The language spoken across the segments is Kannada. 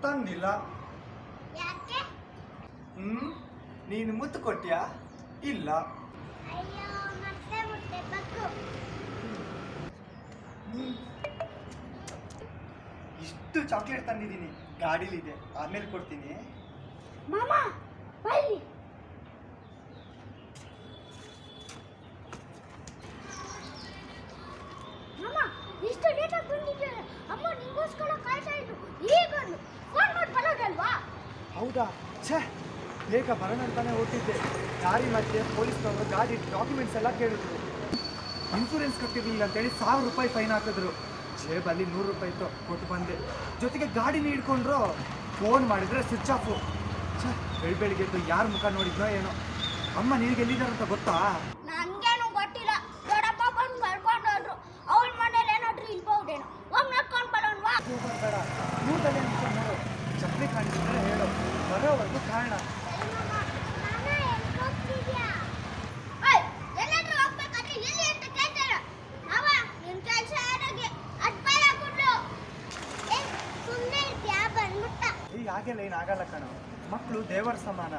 ತಂದಿಲ್ಲ. ಯಾಕೆ? ನೀನು ಮುತ್ತು ಕೊಟ್ಯಾ? ಇಲ್ಲ. ಅಯ್ಯೋ ಮತ್ತೆ ಮುಟ್ಟೆ ಬಕ್ಕು. ಇಷ್ಟು ಚಾಕ್ಲೇಟ್ ತಂದಿದ್ದೀನಿ, ಗಾಡಿಲಿದೆ, ಆಮೇಲೆ ಕೊಡ್ತೀನಿ. ಮಾಮ ಬೈಲಿ. ಮಾಮ ಇಷ್ಟು ಲೇಟಾಗಿ ಬಂದಿದ್ದೀರ? ಅಮ್ಮ ನಿಂಗೋಸ್ಕರ ಕಾಯ್ತಾ ಇದ್ರು. ಈಗ ಫೋನ್ ಮಾಡಿ ಬರೋದಲ್ವಾ? ಹೌದಾ? ಛೇ, ಬೇಗ ಬರೋಣ ಅಂತಾನೆ ಹೊರಟಿದ್ದೆ. ಗಾಡಿ ಮಧ್ಯೆ ಪೊಲೀಸ್ನವರು ಗಾಡಿ ಡಾಕ್ಯುಮೆಂಟ್ಸ್ ಎಲ್ಲ ಕೇಳಿದ್ರು. ಇನ್ಶೂರೆನ್ಸ್ ಕಟ್ಟಿರಲಿಲ್ಲ ಅಂತೇಳಿ 1000 ರೂಪಾಯಿ ಫೈನ್ ಹಾಕಿದ್ರು. ಜೇಬಲ್ಲಿ 100 ರೂಪಾಯಿ ಇತ್ತು, ಕೊಟ್ಟು ಬಂದೆ. ಜೊತೆಗೆ ಗಾಡಿನ ಹಿಡ್ಕೊಂಡ್ರು. ಫೋನ್ ಮಾಡಿದ್ರೆ ಸ್ವಿಚ್ ಆಫು. ಛೇ, ಬೆಳಿಗ್ಗೆ ಎದ್ದು ಯಾರ ಮುಖ ನೋಡಿದ್ನೋ ಏನೋ. ಅಮ್ಮ ನಿನಗೆ ಎಲ್ಲಿದ್ದಾರಂತ ಗೊತ್ತಾ? ನನಗೇನು ಗೊತ್ತಿಲ್ಲ. ದೊಡ್ಡಪ್ಪ ಬಂದು ಕರ್ಕೊಂಡು ಹೋದ್ರು. ಅವಳ ಮನೇಲಿ ಏನಾದ್ರೂ ಇಲ್ಬಹುದೇನೋ. ಹೋಗಿ ನೋಡ್ಕೊಂಡು ಬರೋಣವಾ? ಬೇಡ, ಮೂರದಲ್ಲೇ ನಿಂತ್ಕೊಂಡು ನೋಡು. ಚಪ್ಪಲಿ ಕಾಣಿಸಿದ್ರೆ ಹೇಳು, ಬರೋವರೆಗೂ ಕಾರಣ. ಹಾಗೆಲ್ಲ ಏನಾಗಲ್ಲ ಕಣ, ಮಕ್ಕಳು ದೇವರ ಸಮಾನ.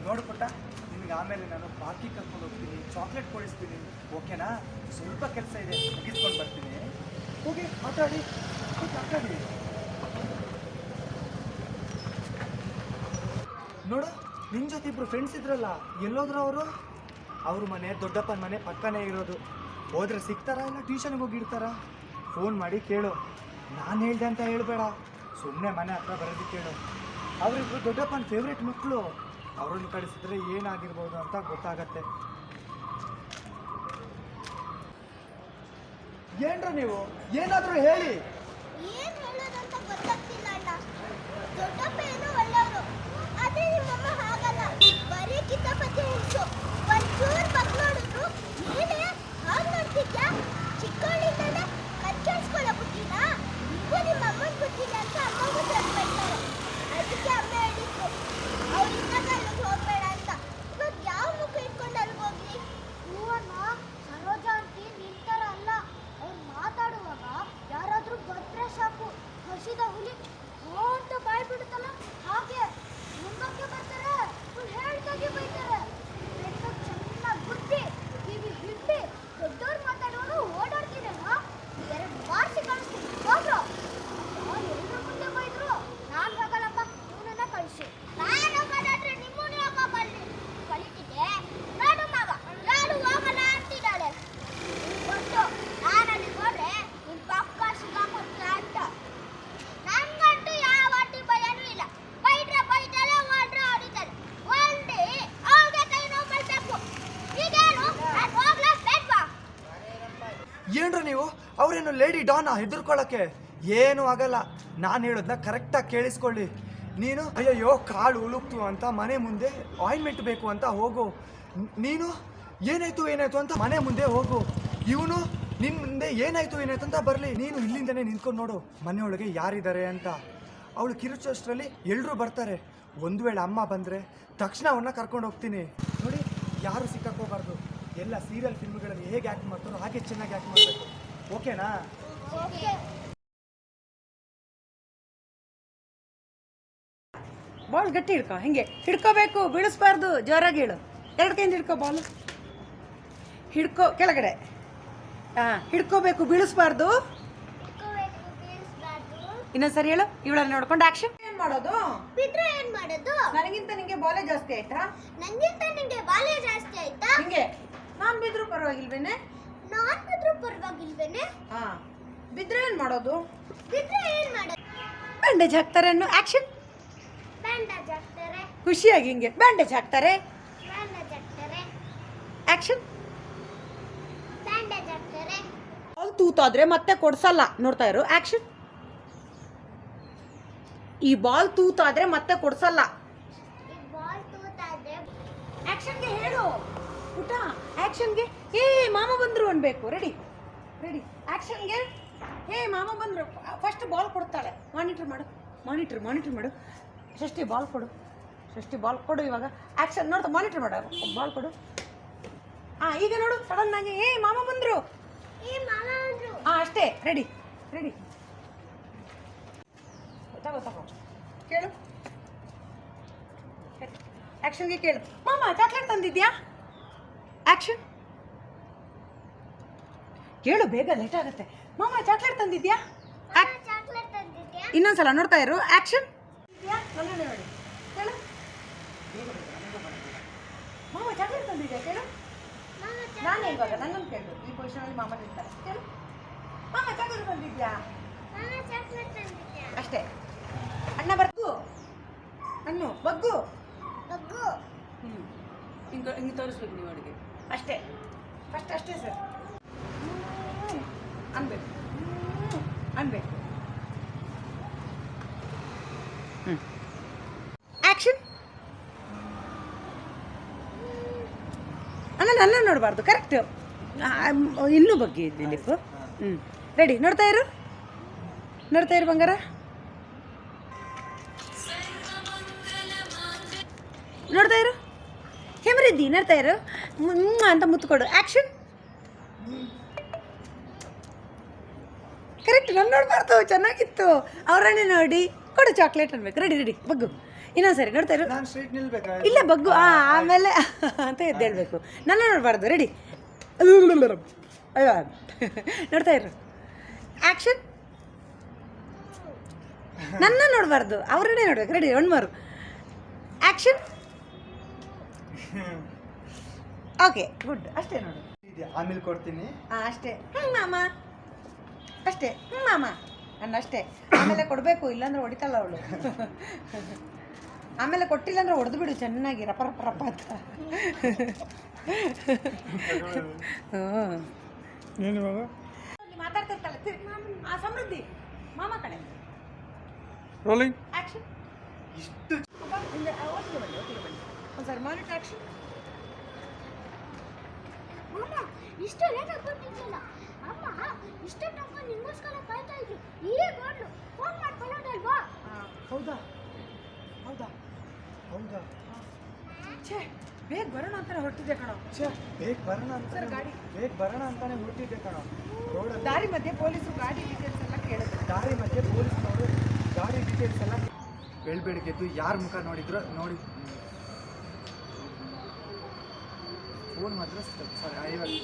ನೋಡು ಪುಟ್ಟ, ನಿಮ್ಗೆ ಆಮೇಲೆ ನಾನು ಪಾರ್ಕಿಗೆ ಕರ್ಕೊಂಡು ಹೋಗ್ತೀನಿ, ಚಾಕ್ಲೇಟ್ ಕೊಡಿಸ್ತೀನಿ, ಓಕೆನಾ? ಸ್ವಲ್ಪ ಕೆಲಸ ಇದೆ, ಮುಗಿಸ್ಕೊಂಡು ಬರ್ತೀನಿ. ಹೋಗಿ ಮಾತಾಡಿ. ನೋಡು, ನಿನ್ನ ಜೊತೆ ಇಬ್ರು ಫ್ರೆಂಡ್ಸ್ ಇದ್ರಲ್ಲ, ಎಲ್ಲೋದ್ರು ಅವರು? ಅವ್ರ ಮನೆ ದೊಡ್ಡಪ್ಪನ ಮನೆ ಪಕ್ಕನೇ ಇರೋದು. ಹೋದ್ರೆ ಸಿಗ್ತಾರಾ ಇಲ್ಲ ಟ್ಯೂಷನ್ಗೆ ಹೋಗಿ ಇಡ್ತಾರ? ಫೋನ್ ಮಾಡಿ ಕೇಳು. ನಾನು ಹೇಳ್ದೆ ಅಂತ ಹೇಳ್ಬೇಡ, ಸುಮ್ಮನೆ ಮನೆ ಹತ್ರ ಬರೋದಕ್ಕೆ ಕೇಳು. ಅವರಿಬ್ರು ದೊಡ್ಡಪ್ಪನ ಫೇವ್ರೇಟ್ ಮಕ್ಕಳು. ಅವರನ್ನು ಕಳಿಸಿದ್ರೆ ಏನಾಗಿರ್ಬೋದು ಅಂತ ಗೊತ್ತಾಗತ್ತೆ. ಏನ್ರ ನೀವು ಏನಾದರೂ ಹೇಳಿ. ಏನ್ ಹೇಳೋದಂತ ಗೊತ್ತಾಗ್ತಿಲ್ಲ ಅಣ್ಣ. ದೊಡ್ಡಪ್ಪ ಏನೋ ಒಳ್ಳೆಯವರು, ಆದ್ರೆ ನಿಮ್ಮಮ್ಮ ಹಾಗಲ್ಲ. ಬರೀ ಕಿತಾಪತಿ ಹುಡ್ಸು. ಒಂಚೂರು ಬಗ್ ನೋಡಿದ್ರು ನೀನೇ ಹಾಗೆ ನೋಡ್ತಿದ್ಯಾ? ಚಿಕ್ಕವಳಿಂದಾನೆ ಕಚ್ಚಾಡ್ಸ್ಕೊಳ್ಳೋ ಬುದ್ಧಿನ ನೀವು ನಿಮ್ಮ ಅಮ್ಮನ ಬುದ್ಧಿನ ಅಂತ ಅಮ್ಮಗೂ ಬೈತಾರೆ. ಅದಕ್ಕೆ ಅಮ್ಮ ಹೇಳಿದ್ರು ಅವ್ರಿಂದ ಅಲ್ಲಿಗೆ ಹೋಗ್ಬೇಡ ಅಂತ. ಇವಾಗ ಯಾವ ಮುಖ ಇಟ್ಕೊಂಡು ಅಲ್ಲಿಗೆ ಹೋಗ್ಲಿ? ಹೂವನ್ನ ಸರೋಜ ಅಂತಿ ನಿಂತರ ಅಲ್ಲ. ಅವ್ರು ಮಾತಾಡುವಾಗ ಯಾರಾದ್ರೂ ಬಂದ್ರೆ ಸಾಕು, ಹಸಿದ ಹುಲಿ ಅಂತ ಬಾಯ್ ಬಿಡುತ್ತಲ್ಲ ಹಾಗೆ ಮುಂದಕ್ಕೆ ಬರ್ತಾರೆ. ಹೇಳ್ದಾಗೆ ಬೈತಾರೆ. ಚೆನ್ನಾಗಿ ಬುದ್ಧಿ ಕಿವಿ ಹಿಡ್ಡಿ ದೊಡ್ಡವ್ರು ಮಾತಾಡೋರು ಓಡಾಡ್ತೀರೇನ? 2 ಬಾರ್ಸಿ ಕಳಿಸ್ತೀನಿ, ಹೋಗ್ರು. ಎಲ್ಲರ ಮುಂದೆ ಬೈದ್ರು. ನಾನು ಹೋಗಲ್ಲಪ್ಪ, ಇವನನ್ನ ಕಳಿಸಿ. ನಾನು ಹೋಗೋದಾದ್ರೆ ನಿಮ್ಮನ್ನ ಯಾಕ ಬರಲಿ? ಕಲಿತಿದ್ದೆ ನೋಡು ಮಗ, ನಾನು ಹೋಗಲ್ಲ ಅಂತಿದ್ದಾಳೆ. ಗೊತ್ತು, ನಾನಲ್ಲಿ ಹೋದ್ರೆ ನಿನ್ ಪಕ್ಕ ಸಿಗಾಕೊಡ್ತೀಯ ಅಂತ. ನಂಗಂತೂ ಯಾವ ಅಡ್ಡಿ ಭಯನೂ ಇಲ್ಲ. ಬೈದ್ರೆ ಬೈತಾರೆ, ಹೊಡ್ರೆ ಹೊಡಿತಾರೆ. ಒಂದೇ ಅವ್ರಿಗೆ ಕೈ ನೋವು ಮಾಡಬೇಕು. ಈಗೇನು ನಾನು ಹೋಗ್ಲಾ ಬೇಡ್ವಾ? ಏನ್ರ ನೀವು? ಅವರೇನು ಲೇಡಿ ಡಾನಾ ಹೆದರ್ಕೊಳ್ಳೋಕ್ಕೆ? ಏನೂ ಆಗಲ್ಲ. ನಾನು ಹೇಳೋದನ್ನ ಕರೆಕ್ಟಾಗಿ ಕೇಳಿಸ್ಕೊಳ್ಳಿ. ನೀನು ಅಯ್ಯಯ್ಯೋ ಕಾಳು ಉಳುಕ್ತು ಅಂತ ಮನೆ ಮುಂದೆ ಆಯಿಂಟ್ಮೆಂಟ್ ಬೇಕು ಅಂತ ಹೋಗು. ನೀನು ಏನಾಯ್ತು ಅಂತ ಮನೆ ಮುಂದೆ ಹೋಗು. ಇವನು ನಿನ್ನ ಮುಂದೆ ಏನಾಯ್ತು ಅಂತ ಬರಲಿ. ನೀನು ಇಲ್ಲಿಂದನೇ ನಿಂತ್ಕೊಂಡು ನೋಡು ಮನೆಯೊಳಗೆ ಯಾರಿದ್ದಾರೆ ಅಂತ. ಅವಳು ಕಿರುಚೋಷ್ಟರಲ್ಲಿ ಎಲ್ಲರೂ ಬರ್ತಾರೆ. ಒಂದು ವೇಳೆ ಅಮ್ಮ ಬಂದರೆ ತಕ್ಷಣ ಅವನ್ನ ಕರ್ಕೊಂಡು ಹೋಗ್ತೀನಿ. ನೋಡಿ, ಯಾರು ಸಿಕ್ಕಾಕೋಬಾರ್ದು. ಎಲ್ಲ ಸೀರಿಯಲ್ ಫಿಲ್ಮ್ಗಳಲ್ಲಿ ಹೇಗೆ ಆ್ಯಕ್ಟ್ ಮಾಡ್ತಾರೋ ಹಾಗೆ ಚೆನ್ನಾಗಿ ಆ್ಯಕ್ಟ್ ಮಾಡಬೇಕು, ಓಕೆನಾ? ಬಾಲ್ ಗಟ್ಟಿ ಹಿಡ್ಕೊ. ಹಿಂಗೆ ಹಿಡ್ಕೋಬೇಕು, ಬೀಳಿಸ್ಬಾರ್ದು. ಜೋರಾಗಿ ಹೇಳು. 2 ಕೈಯಿಂದ ಹಿಡ್ಕೊ. ಬಾಲ್ ಹಿಡ್ಕೊ ಕೆಳಗಡೆ. ಹಿಡ್ಕೋಬೇಕು, ಬೀಳಿಸ್ಬಾರ್ದು. ಇನ್ನೊಂದ್ಸರಿ ಹೇಳು. ಇವಳನ್ನ ನೋಡ್ಕೊಂಡು ಆಕ್ಷನ್. ಏನ್ ಮಾಡೋದು? ಬಿಟ್ರೆ ಏನ್ ಮಾಡೋದು? ನನಗಿಂತ ನಿಂಗೆ ಬಾಲೇ ಜಾಸ್ತಿ ಆಯ್ತಾ? ನಂಗಿಂತ ನಿಂಗೆ ಬಾಲ್ಯ ಜಾಸ್ತಿ ಆಯ್ತಾ? ಹಿಂಗೆ ನಾನ್ ಬಿದ್ರು ಪರವಾಗಿಲ್ವೇನೆ? ನಾನ್ ಬಿದ್ರು ಪರವಾಗಿಲ್ವೇನೆ? ಬಿದ್ರೆ ಏನ್ ಮಾಡೋದು? ಬಿಟ್ರೆ ಏನ್ ಮಾಡೋದು? ಬ್ಯಾಂಡೇಜ್ ಹಾಕ್ತಾರೆ ಅನ್ನೋ ಆಕ್ಷನ್. ಬ್ಯಾಂಡೇಜ್ ಹಾಕ್ತಾರೆ. ಖುಷಿಯಾಗಿ ಹಿಂಗೆ ಬ್ಯಾಂಡೇಜ್ ಹಾಕ್ತಾರೆ. ಬ್ಯಾಂಡೇಜ್ ಹಾಕ್ತಾರೆ. ಆಕ್ಷನ್. ಬ್ಯಾಂಡೇಜ್ ಹಾಕ್ತಾರೆ. ಬಾಲ್ ತೂತಾದ್ರೆ ಮತ್ತೆ ಕೊಡ್ಸಲ್ಲ. ನೋಡ್ತಾ ಇರು. ಆಕ್ಷನ್. ಈ ಬಾಲ್ ತೂತಾದ್ರೆ ಮತ್ತೆ ಕೊಡ್ಸಲ್ಲ. ಈ ಬಾಲ್ ತೂತಾದ್ರೆ ಆಕ್ಷನ್ಗೆ ಹೇಳು ಪುಟ. ಆಕ್ಷನ್ಗೆ ಏ ಮಾಮ ಬಂದ್ರು ಅನ್ಬೇಕು. Ready ready. ಆಕ್ಷನ್ಗೆ ಏ ಮಾಮ ಬಂದ್ರು. ಫಸ್ಟ್ ಬಾಲ್ ಕೊಡ್ತಾಳೆ. ಮಾನಿಟರ್ ಮಾಡು. ಷಷ್ಠಿ ಬಾಲ್ ಕೊಡು. ಇವಾಗ ಆಕ್ಷನ್ ನೋಡ್ತಾ ಮಾನಿಟರ್ ಮಾಡು. ಬಾಲ್ ಕೊಡು. ಈಗ ನೋಡು, ಸಡನ್ ಆಗಿ ಏ ಮಾಮ ಬಂದ್ರು. ಈ ಮಾಮ ಬಂದ್ರು. ಅಷ್ಟೇ. ರೆಡಿ. ತಗೋ ತಗೋ ಕೇಳು. ಆ್ಯಕ್ಷನ್ಗೆ ಕೇಳು. ಮಾಮ ಚಾಕ್ಲೇಟ್ ತಂದಿದ್ಯಾ? ಆ್ಯಕ್ಷನ್ ಕೇಳು, ಬೇಗ ಲೇಟ್ ಆಗುತ್ತೆ. ಮಾಮ ಚಾಕ್ಲೇಟ್ ತಂದಿದ್ಯಾ? ಚಾಕ್ಲೇಟ್ ತಂದಿದ್ಯಾ? ಇನ್ನೊಂದ್ಸಲ ನೋಡ್ತಾ ಇರು. ಆ್ಯಕ್ಷನ್ ನೋಡಿ ಕೇಳು. ಮಾಮ ಚಾಕ್ಲೇಟ್ ತಂದಿದ್ಯಾ ಕೇಳು. ನಾನು ಇವಾಗ ನನ್ನನ್ನು ಕೇಳು. ಈ ಪೊಸಿಷನಲ್ಲಿ ಮಾಮ ನಿಲ್ತಾರೆ. ಕೇಳು. ಮಾಮ ಚಾಕ್ಲೇಟ್ ತಂದಿದ್ಯಾ? ಚಾಕ್ಲೇಟ್ ತಂದಿದ್ಯಾ? ಅಷ್ಟೇ. ಅಣ್ಣ ಬಗ್ಗು, ಅನ್ನು ಬಗ್ಗು. ಬಗ್ಗು. ಹಿಂಗೆ ತೋರಿಸ್ಬೇಕು ನೀವು ಅಡುಗೆ. ಅಷ್ಟೇ, ಫಸ್ಟ್ ಅಷ್ಟೇ ಸರ್ ಅನ್ಬೇಕು, ಅನ್ಬೇಕು. ಆ್ಯಕ್ಷನ್. ನನ್ನ ನೋಡಬಾರ್ದು. ಕರೆಕ್ಟ್. ಇನ್ನೂ ಬಗ್ಗೆ ಇದ್ದೀನಿ. ರೆಡಿ. ನೋಡ್ತಾ ಇರು, ನೋಡ್ತಾ ಇರು ಬಂಗಾರ. ನೋಡ್ತಾ ಇರು, ಹೆಮರಿದ್ದಿ. ನೋಡ್ತಾ ಇರು ಅಂತ ಮುತ್ಕೊಡು. ಆ್ಯಕ್ಷನ್. ಕರೆಕ್ಟ್. ನಾನು ನೋಡಬಾರ್ದು. ಚೆನ್ನಾಗಿತ್ತು. ಅವರನ್ನೇ ನೋಡಿ ಕೊಡು ಚಾಕ್ಲೇಟ್ ಅನ್ಬೇಕು. ರೆಡಿ ರೆಡಿ ಬಗ್ಗು. ಇನ್ನೊಂದ್ಸರಿ ನೋಡ್ತಾ ಇರು. ನಾನು ಸ್ಟ್ರೈಟ್ ನಿಲ್ಬೇಕಾ? ಇಲ್ಲ ಬಗ್ಗು. ಆಮೇಲೆ ಅಂತ ಎದ್ದೇಳಬೇಕು. ನನ್ನ ನೋಡಬಾರ್ದು. ರೆಡಿ. ನೋಡ್ತಾ ಇರು. ಆ್ಯಕ್ಷನ್. ನನ್ನ ನೋಡಬಾರ್ದು, ಅವರನ್ನೇ ನೋಡ್ಬೇಕು. Ready. One more. Action. Okay good. ಅಷ್ಟೇ ನೋಡು. ಆಮೇಲೆ ಕೊಡ್ತೀನಿ. ಅಷ್ಟೇ. ಮಾಮ ಅಷ್ಟೇ. ಮಾಮ ನನ್ನ ಅಷ್ಟೇ. ಆಮೇಲೆ ಕೊಡಬೇಕು, ಇಲ್ಲಾಂದ್ರೆ ಹೊಡಿತಾಳ ಅವಳು. ಆಮೇಲೆ ಕೊಟ್ಟಿಲ್ಲ ಅಂದ್ರೆ ಹೊಡೆದು ಬಿಡು ಚೆನ್ನಾಗಿ ರಪ ರಪ ರಪ ಅಂತ. ಹ್ಞೂ ಮಾತಾಡ್ತಿರ್ತಾಳೆ. ಸಮೃದ್ಧಿ ಮಾಮ ಕಡೆ. ರೋಲಿಂಗ್. ಆ್ಯಕ್ಷನ್. ಇಷ್ಟು ಒಂದ್ಸರಿ ಮಾನಿಟರ್. ಆ್ಯಕ್ಷನ್. ಅಮ್ಮ ಇಷ್ಟು ಲೇಟ್ ಆಗ್ಬಿಟ್ಟಿದ್ದಿಲ್ಲ. ಅಮ್ಮ ಇಷ್ಟು ತನಕ ನಿಮಗೋಸ್ಕರ ಕಾಯ್ತಾ ಇದ್ರು. ಈಗ ಬಂದು ಫೋನ್ ಮಾಡ್ಕೊಳ್ಳೋದಲ್ವಾ? ಹೌದಾ ಹೌದಾ ಹೌದಾ? ಛೇ, ಬೇಗ ಬರೋಣ ಅಂತಾನೆ ಹೊರಟಿದ್ದೆ ಕಣೋ. ಛೇ, ಬೇಗ ಬರೋಣ ಅಂತ ಸರ್, ಗಾಡಿ ಬೇಗ ಬರೋಣ ಅಂತಾನೆ ಹುಟ್ಟಿದ್ದೆ ಕಣೋ. ರೋಡಲ್ಲಿ ದಾರಿ ಮಧ್ಯೆ ಪೊಲೀಸರು ಗಾಡಿ ಡೀಟೇಲ್ಸ್ ಎಲ್ಲ ಕೇಳಿದ್ರು. ದಾರಿ ಮಧ್ಯೆ ಪೊಲೀಸ್ನವರು ಗಾಡಿ ಡೀಟೇಲ್ಸ್ ಎಲ್ಲ ಬೆಳಬೆಳಗ್ಗೆದ್ದು ಯಾರ ಮುಖ ನೋಡಿದ್ರು ನೋಡಿ. ಫೋನ್ ಮಾತ್ರ ಸರಿ ಐವತ್ತು.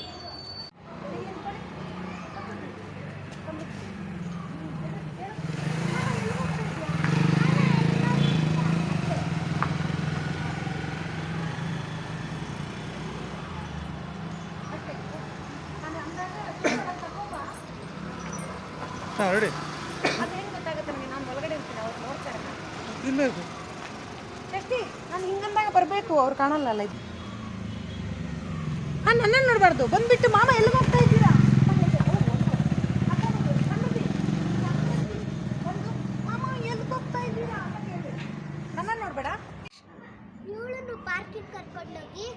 ಹಾಂ ರೆಡಿ. ಅದೇನು ಗೊತ್ತಾಗುತ್ತೆ ನನಗೆ. ನಾನು ಒಳಗಡೆ ಇರ್ತೀನಿ, ಅವ್ರು ನೋಡ್ತಾರೆ. ಇಲ್ಲ ಶಕ್ತಿ, ನಾನು ಹಿಂಗಂದಾಗ ಬರಬೇಕು, ಅವ್ರು ಕಾಣಲ್ಲ ಅಲ್ಲ. ಇದು ನನ್ನ ನೋಡಬಾರ್ದು. ಬಂದ್ಬಿಟ್ಟು ಮಾಮ ಎಲ್ಲಿಗೆ ಹೋಗ್ತಾ ಇದ್ದೀರಾ? ಮಾಮ ಎಲ್ಲಿಗೆ ಹೋಗ್ತಾ ಇದ್ದೀರಾ ಅಂತ ಕೇಳಿ. ನನ್ನ ನೋಡಬೇಡ. ಇವಳನ್ನು ಪಾರ್ಕಿಂಗ್ ಕರ್ಕೊಂಡೋಗಿ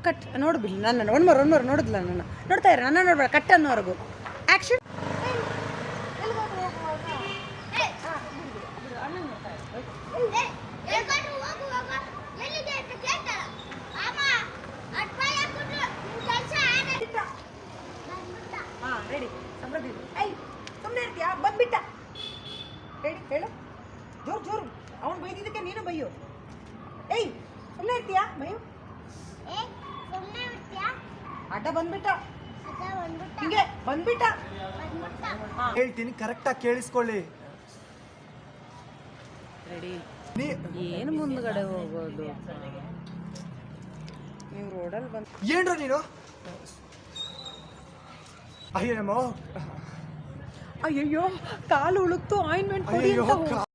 ಕಟ್ ನೋಡು ಬಿಲ್. ನನ್ನ ಒನ್ ಮೋರ್ ನೋಡಿದ್ಲ. ನನ್ನ ನೋಡ್ತಾ ಇರ. ನನ್ನ ನೋಡಬೇಡ. ಕಟ್ ಅನ್ನೋವರೆಗೂ. ಆ್ಯಕ್ಷನ್. ಹೇಳ್ಕೊಂಡು ಹೋಗುವಾಗ ಎಲ್ಲಿದೆ ಅಂತ ಕೇಳ್ತಾಳ. ಅಮ್ಮ ಅಟ್ಪಾಯ ಕೊಟ್ರು ಕೆಲಸ ಆಗಿದೆ. ಹಾಂ ರೆಡಿ. ಸಮೃದ್ಧಿ. ಐ ಸುಮ್ಮನೆ ಇರ್ತೀಯಾ? ಬಂದ್ಬಿಟ್ಟ. ರೆಡಿ. ಹೇಳು. ಜೋರು ಜೋರು. ಅವನು ಬೈದಿದ್ದಕ್ಕೆ ನೀನು ಬೈಯು. ಏಯ್ ಸುಮ್ಮನೆ ಇರ್ತೀಯಾ? ಬೈಯು. ಏ ಸುಮ್ಮನೆ ಬಿಡ್ತೀಯಾ? ಅಡ್ಡ ಬಂದ್ಬಿಟ್ಟ. ಅದ ಬಂದ್ಬಿಟ್ಟ. ಹಿಂಗೆ ಬಂದ್ಬಿಟ್ಟ. ಬಂದ್ಬಿಟ್ಟ. ಹೇಳ್ತೀನಿ, ಕರೆಕ್ಟಾಗಿ ಕೇಳಿಸ್ಕೊಳ್ಳಿ. ರೆಡಿ. ನೀ ಏನು ಮುಂದ್ಗಡೆ ಹೋಗೋದು? ನೀವು ರೋಡಲ್ಲಿ ಬಂದು ಏನ್ರ ನೀನು? ಅಯ್ಯೋ ಅಯ್ಯಯ್ಯೋ ಕಾಲು ಉಳುಕ್ತು. ಆಯಿಂಟ್ಮೆಂಟ್ ಕೊಡಿ ಅಯ್ಯೋ ಅಂತ